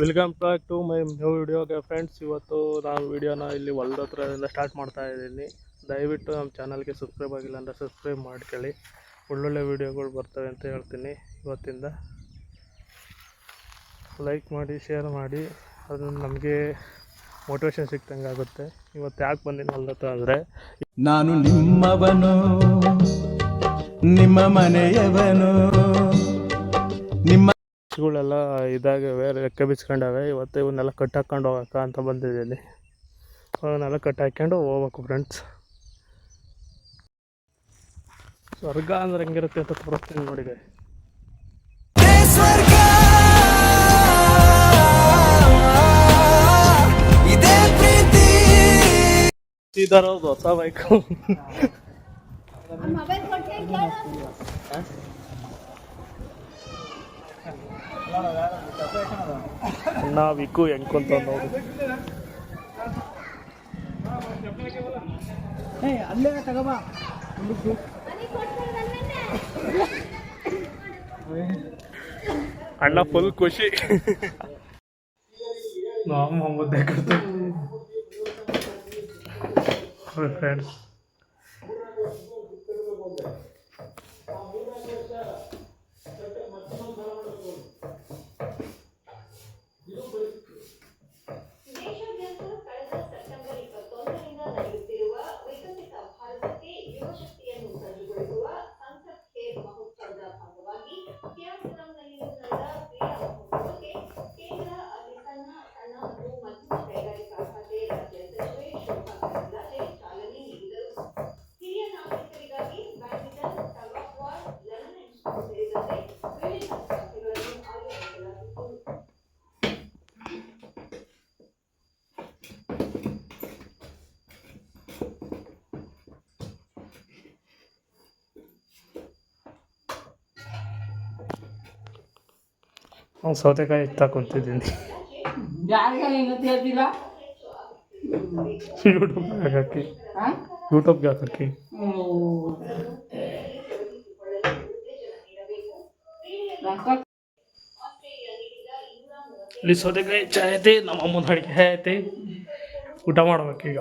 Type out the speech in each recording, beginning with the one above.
Welcome back to my new ವಿಡಿಯೋಗೆ friends. ಇವತ್ತು ನಾನು ವಿಡಿಯೋನ ಇಲ್ಲಿ ಹೊಲದ ಹತ್ರದಿಂದ ಸ್ಟಾರ್ಟ್ ಮಾಡ್ತಾ ಇದ್ದೀನಿ. ದಯವಿಟ್ಟು ನಮ್ಮ ಚಾನಲ್ಗೆ ಸಬ್ಸ್ಕ್ರೈಬ್ ಆಗಿಲ್ಲ ಅಂದರೆ ಸಬ್ಸ್ಕ್ರೈಬ್ ಮಾಡ್ಕೊಳ್ಳಿ. ಒಳ್ಳೊಳ್ಳೆ ವೀಡಿಯೋಗಳು ಬರ್ತವೆ ಅಂತ ಹೇಳ್ತೀನಿ. ಇವತ್ತಿಂದ ಲೈಕ್ ಮಾಡಿ, ಶೇರ್ ಮಾಡಿ, ಅದು ನಮಗೆ ಮೋಟಿವೇಶನ್ ಸಿಕ್ತಂಗೆ ಆಗುತ್ತೆ. ಇವತ್ತು ಯಾಕೆ ಬಂದಿನಿ ಹೊಲದ ಹತ್ರ ಅಂದರೆ, ನಾನು ನಿಮ್ಮವನು, ನಿಮ್ಮ ಮನೆಯವನು, ನಿಮ್ಮ ಗಳೆಲ್ಲ ಇದಾಗವೆ, ರೆಕ್ಕೆ ಬಿಚ್ಕೊಂಡವೆ. ಇವತ್ತು ಇವನ್ನೆಲ್ಲ ಕಟ್ ಹಾಕ್ಕೊಂಡು ಹೋಗಕ್ಕ ಅಂತ ಬಂದಿದ್ದೀನಿ. ಅವನ್ನೆಲ್ಲ ಕಟ್ ಹಾಕ್ಕೊಂಡು ಹೋಗ್ಬೇಕು ಫ್ರೆಂಡ್ಸ್. ಸ್ವರ್ಗ ಅಂದ್ರೆ ಹೆಂಗಿರುತ್ತೆ ಅಂತ ತೋರಿಸ್ತೀನಿ ನೋಡಿದೆ. ಇದಾರೋದು ಹೊಸ ಬೈಕು. ಅಣ್ಣ ವಿಕು ಹೆಂಗ್ಕೊಂತ ನೋಡಿ. ಅಲ್ಲೇ ತಗೋಬಾ. ಅಣ್ಣ ಫುಲ್ ಖುಷಿ. ನಾವು ಮುದ್ದೆ ಕೊಡ್ತೀವಿ ಫ್ರೆಂಡ್ಸ್. ಸೌತೆಕಾಯಿ ಇತ್ತ ಕುಂತಿದ್ದೀನಿ. ಯೂಟ್ಯೂಬ್ಗೆ ಹಾಕಿ ಇಲ್ಲಿ ಸೌತೆಕಾಯಿ ಚಾಯ್ ಐತಿ, ನಮ್ಮ ಅಮ್ಮನ ಅಡುಗೆ ಐತಿ. ಊಟ ಮಾಡ್ಬೇಕೀಗ.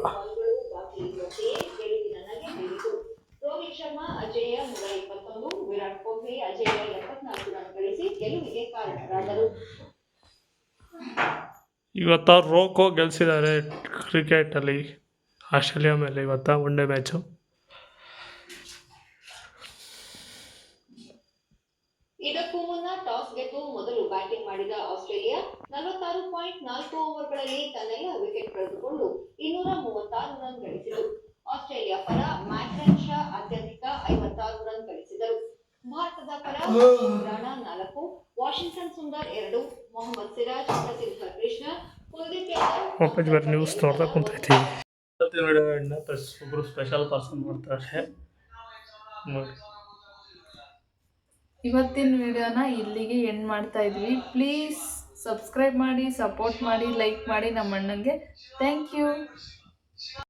ಇವತ್ತು ರೋಕೋ ಗೆಲ್ಸಿದ್ದಾರೆ ಕ್ರಿಕೆಟಲ್ಲಿ ಆಸ್ಟ್ರೇಲಿಯಾ ಮೇಲೆ. ಇವತ್ತು ಒನ್ ಡೇ ಮ್ಯಾಚು. ಇದಕ್ಕೂ ಮುನ್ನ ಟಾಸ್ ಗೆದ್ದು ಮೊದಲು ಬ್ಯಾಟಿಂಗ್ ಮಾಡಿದ ಆಸ್ಟ್ರೇಲಿಯಾ 46.4 ಓವರ್ಗಳಲ್ಲಿ ತನ್ನೆಲ್ಲ ವಿಕೆಟ್ ಕಳೆದುಕೊಂಡು 236 ರನ್ ಗಳಿಸಿತು. ಆಸ್ಟ್ರೇಲಿಯಾ ಪರ ಮ್ಯಾಕ್ರನ್ ಶಾ ಅತ್ಯಧಿಕ 56 ರನ್ ಗಳಿಸಿದರು. ಭಾರತದ ಪರ ರಾಣಾ 4, ವಾಷಿಂಗ್ಟನ್ ಸುಂದರ್ 2, ಮೊಹಮ್ಮದ್ ಸಿರಾಜ್, ಪ್ರಸಿದ್ಧ ಕೃಷ್ಣ, ಕುಲದೀಪ್ ಯಾದವ್ ನ್ಯೂಸ್ ನೋಡ್ತಾ ಕುಂತೈತಿ. ಒಬ್ಬರು ಸ್ಪೆಷಲ್ ಪರ್ಸನ್ ಮಾಡ್ತಾರೆ ನೋಡಿ. ಇವತ್ತಿನ ವಿಡಿಯೋನ ಇಲ್ಲಿಗೆ ಎಂಡ್ ಮಾಡ್ತಾ ಇದ್ವಿ. ಪ್ಲೀಸ್ ಸಬ್ಸ್ಕ್ರೈಬ್ ಮಾಡಿ, ಸಪೋರ್ಟ್ ಮಾಡಿ, ಲೈಕ್ ಮಾಡಿ ನಮ್ಮ ಅಣ್ಣಂಗೆ. Thank you.